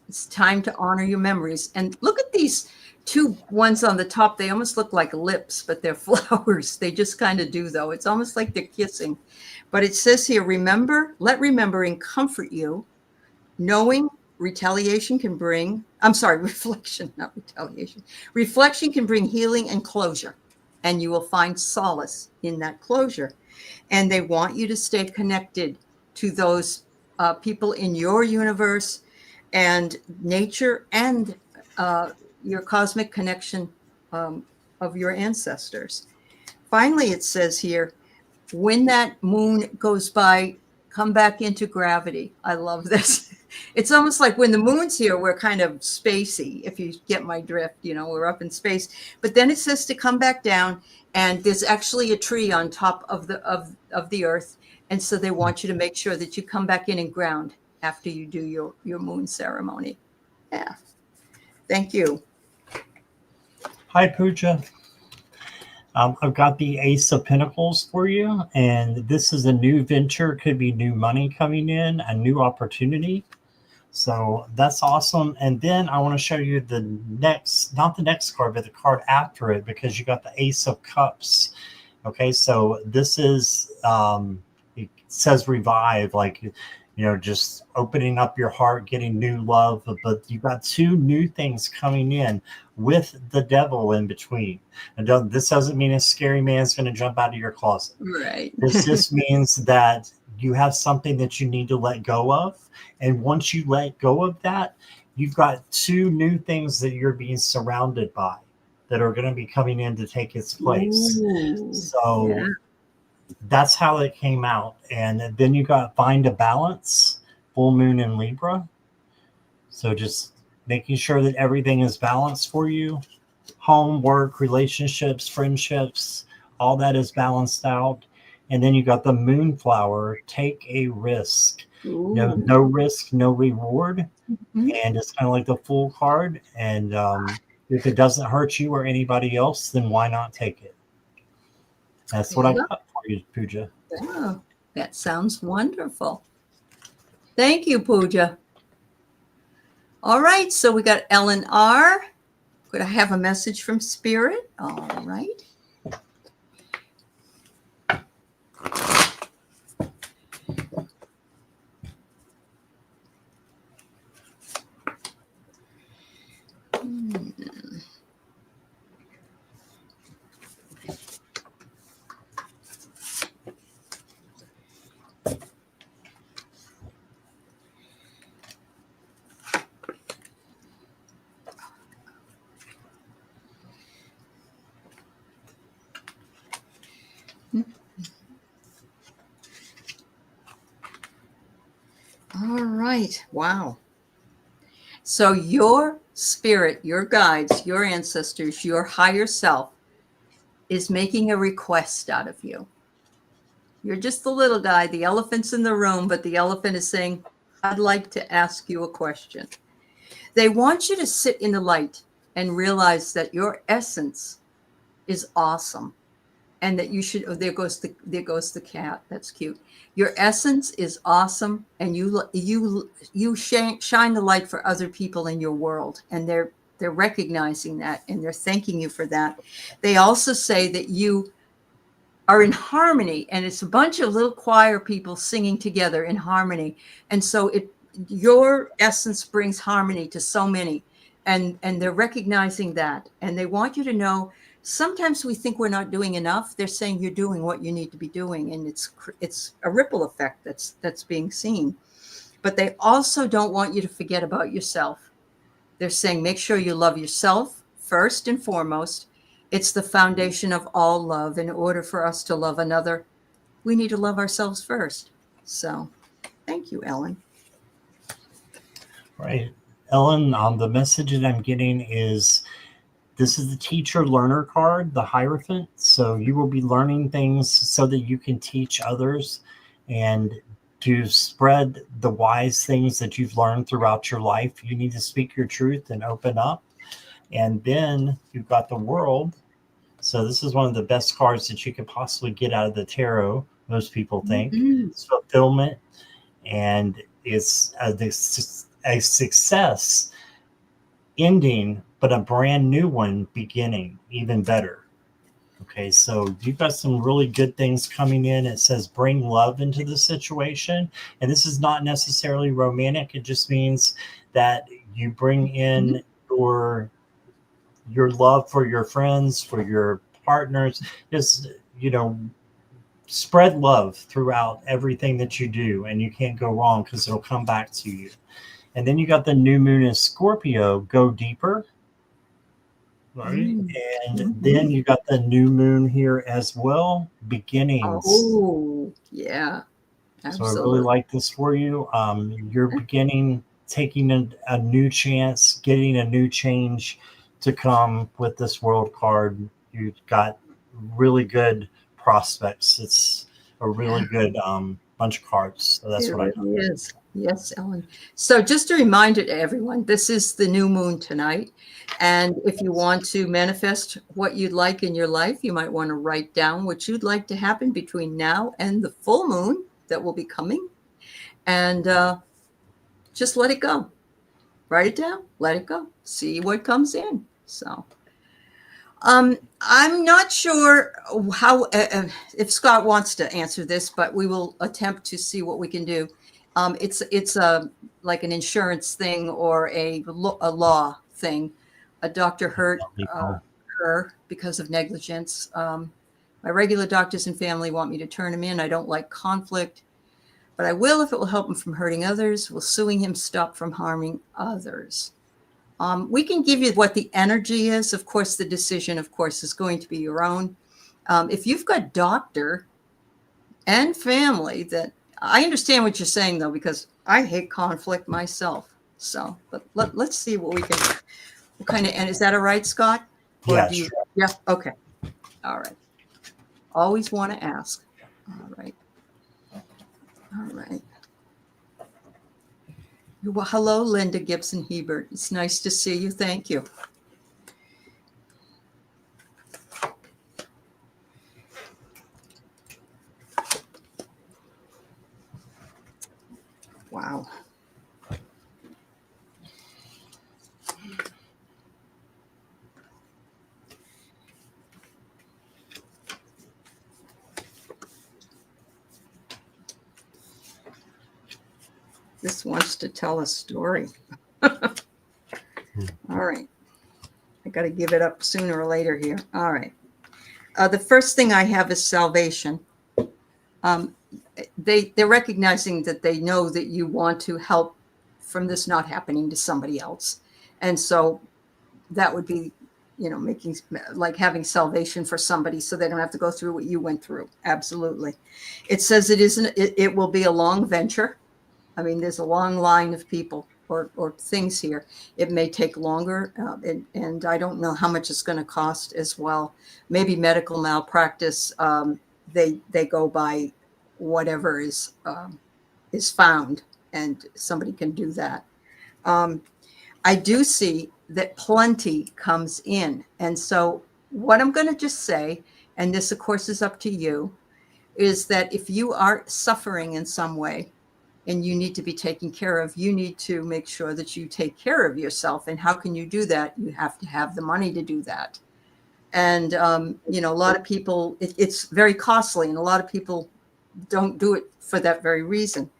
It's time to honor your memories. And look at these two ones on the top. They almost look like lips, but they're flowers. They just kind of do, though. It's almost like they're kissing. But it says here, remember, let remembering comfort you, knowing retaliation can bring, reflection, not retaliation. Reflection can bring healing and closure, and you will find solace in that closure. And they want you to stay connected to those people in your universe and nature and your cosmic connection of your ancestors. Finally, it says here, when that moon goes by, come back into gravity. I love this. It's almost like when the moon's here, we're kind of spacey, if you get my drift, we're up in space. But then it says to come back down, and there's actually a tree on top of the earth. And so they want you to make sure that you come back in and ground after you do your moon ceremony. Yeah. Thank you. Hi, Pooja. I've got the Ace of Pentacles for you, and this is a new venture. Could be new money coming in, a new opportunity. So that's awesome. And then I want to show you the next, not the next card, but the card after it, because you got the Ace of Cups. Okay, so this is, it says revive, like, just opening up your heart, getting new love. But you've got two new things coming in with the devil in between. And this doesn't mean a scary man's going to jump out of your closet. Right. This just means that you have something that you need to let go of. And once you let go of that, you've got two new things that you're being surrounded by that are going to be coming in to take its place. Ooh, so yeah. That's how it came out. And then you got find a balance, full moon in Libra. So just making sure that everything is balanced for you. Home, work, relationships, friendships, all that is balanced out. And then you got the moonflower, take a risk. No risk, no reward. Mm-hmm. And it's kind of like the Fool card. And if it doesn't hurt you or anybody else, then why not take it? That's what I got for you, Pooja. Oh, that sounds wonderful. Thank you, Pooja. All right, so we got Ellen R. Could I have a message from Spirit? All right. All right. Wow. So your spirit, your guides, your ancestors, your higher self is making a request out of you. You're just the little guy. The elephant's in the room, but the elephant is saying, I'd like to ask you a question. They want you to sit in the light and realize that your essence is awesome. And that you should, there goes the cat. That's cute. Your essence is awesome, and you shine the light for other people in your world, and they're recognizing that, and they're thanking you for that. They also say that you are in harmony, and it's a bunch of little choir people singing together in harmony, and so your essence brings harmony to so many, and they're recognizing that, and they want you to know sometimes we think we're not doing enough. They're saying you're doing what you need to be doing, and it's a ripple effect that's being seen. But they also don't want you to forget about yourself. They're saying make sure you love yourself first and foremost. It's the foundation of all love. In order for us to love another, we need to love ourselves first. So thank you, Ellen. Right. Ellen, the message that I'm getting is this is the teacher learner card, the Hierophant. So you will be learning things so that you can teach others and to spread the wise things that you've learned throughout your life. You need to speak your truth and open up. And then you've got the World. So this is one of the best cards that you could possibly get out of the tarot, most people think. It's fulfillment, and it's a success ending, but a brand new one beginning, even better. Okay, so you've got some really good things coming in. It says bring love into the situation. And this is not necessarily romantic. It just means that you bring in your love for your friends, for your partners. Just, spread love throughout everything that you do, and you can't go wrong because it'll come back to you. And then you got the new moon in Scorpio, go deeper. Right. And then you got the new moon here as well, beginnings. Oh, yeah. Absolutely. So I really like this for you. You're beginning, taking a new chance, getting a new change to come with this World card. You've got really good prospects. It's a really good bunch of cards. So that's it what really is. Yes, Ellen. So just a reminder to everyone, this is the new moon tonight. And if you want to manifest what you'd like in your life, you might want to write down what you'd like to happen between now and the full moon that will be coming. And just let it go. Write it down, let it go, see what comes in. So I'm not sure how, if Scott wants to answer this, but we will attempt to see what we can do. It's like an insurance thing or a law thing. A doctor hurt her because of negligence. My regular doctors and family want me to turn him in. I don't like conflict, but I will if it will help him from hurting others. Will suing him stop from harming others? We can give you what the energy is. Of course, the decision, of course, is going to be your own. If you've got doctor and family that, I understand what you're saying, though, because I hate conflict myself. So, but let's see what we can, what kind of, and is that all right, Scott? Yeah, sure. Sure. Yeah, okay. All right. Always want to ask. All right. All right. Well, hello, Linda Gibson Hebert. It's nice to see you. Thank you. Wow. This wants to tell a story. All right. I got to give it up sooner or later here. All right. The first thing I have is salvation. They're recognizing that they know that you want to help from this not happening to somebody else. And so that would be, making, like having salvation for somebody so they don't have to go through what you went through. Absolutely. It says it will be a long venture. I mean, there's a long line of people or things here. It may take longer, and I don't know how much it's going to cost as well. Maybe medical malpractice. They go by whatever is found, and somebody can do that. I do see that plenty comes in, and so what I'm going to just say, and this of course is up to you, is that if you are suffering in some way, and you need to be taken care of, you need to make sure that you take care of yourself. And how can you do that? You have to have the money to do that. And, a lot of people, it's very costly, and a lot of people don't do it for that very reason.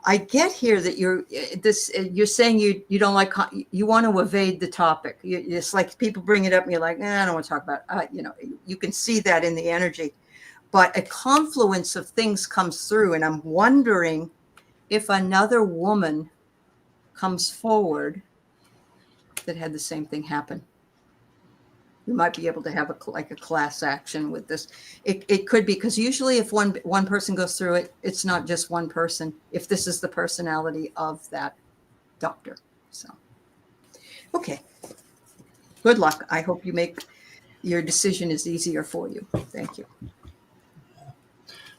I get here that you're saying you don't like, you want to evade the topic. It's like people bring it up and you're like, I don't want to talk about it. You can see that in the energy, but a confluence of things comes through. And I'm wondering if another woman comes forward that had the same thing happen. We might be able to have a class action with this. It could be, because usually if one person goes through it, it's not just one person, if this is the personality of that doctor. So, okay. Good luck. I hope you make your decision is easier for you. Thank you.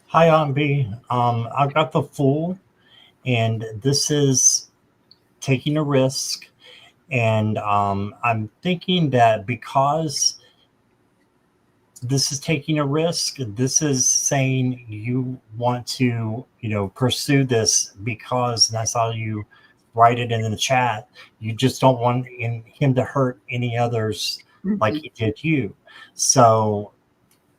Hi, Aunt B. I've got the Fool, and this is taking a risk. And I'm thinking that because this is taking a risk, this is saying you want to, pursue this because, and I saw you write it in the chat, you just don't want him to hurt any others like he did you. So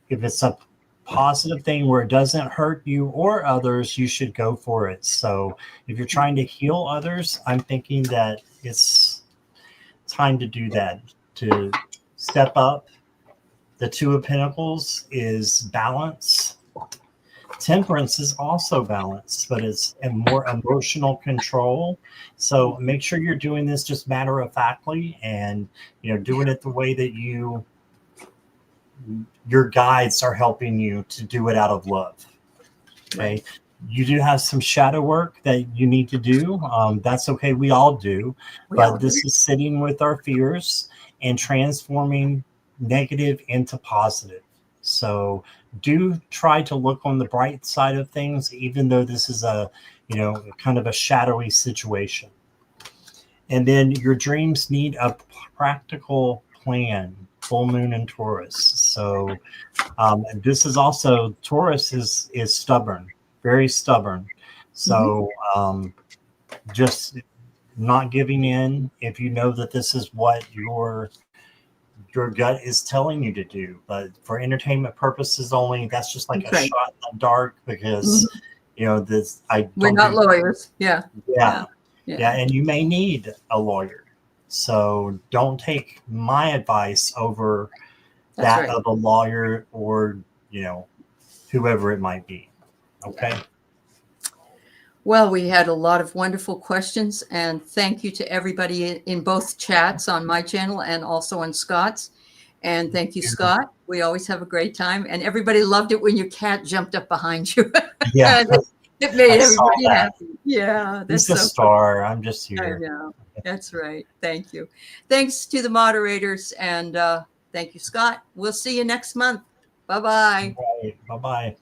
if it's a positive thing where it doesn't hurt you or others, you should go for it. So if you're trying to heal others, I'm thinking that it's time to do that, to step up. The Two of Pentacles is balance. Temperance is also balance, but it's a more emotional control. So make sure you're doing this just matter of factly, and doing it the way that your guides are helping you to do it out of love. Okay. Right. You do have some shadow work that you need to do. That's okay. We all do. But this is sitting with our fears and transforming negative into positive. So do try to look on the bright side of things, even though this is a, kind of a shadowy situation. And then your dreams need a practical plan. Full moon in Taurus. So this is also, Taurus is stubborn. Very stubborn. So just not giving in if you know that this is what your gut is telling you to do. But for entertainment purposes only, that's just like a shot in the dark, because we're not lawyers. Yeah. And you may need a lawyer. So don't take my advice over that of a lawyer or whoever it might be. Okay. Well, we had a lot of wonderful questions, and thank you to everybody in both chats on my channel and also on Scott's. And thank you, Scott. We always have a great time, and everybody loved it when your cat jumped up behind you. Yeah. It made everybody happy. Yeah. That's a star. I'm just here. I know. That's right. Thank you. Thanks to the moderators, and thank you, Scott. We'll see you next month. Bye-bye. Bye-bye.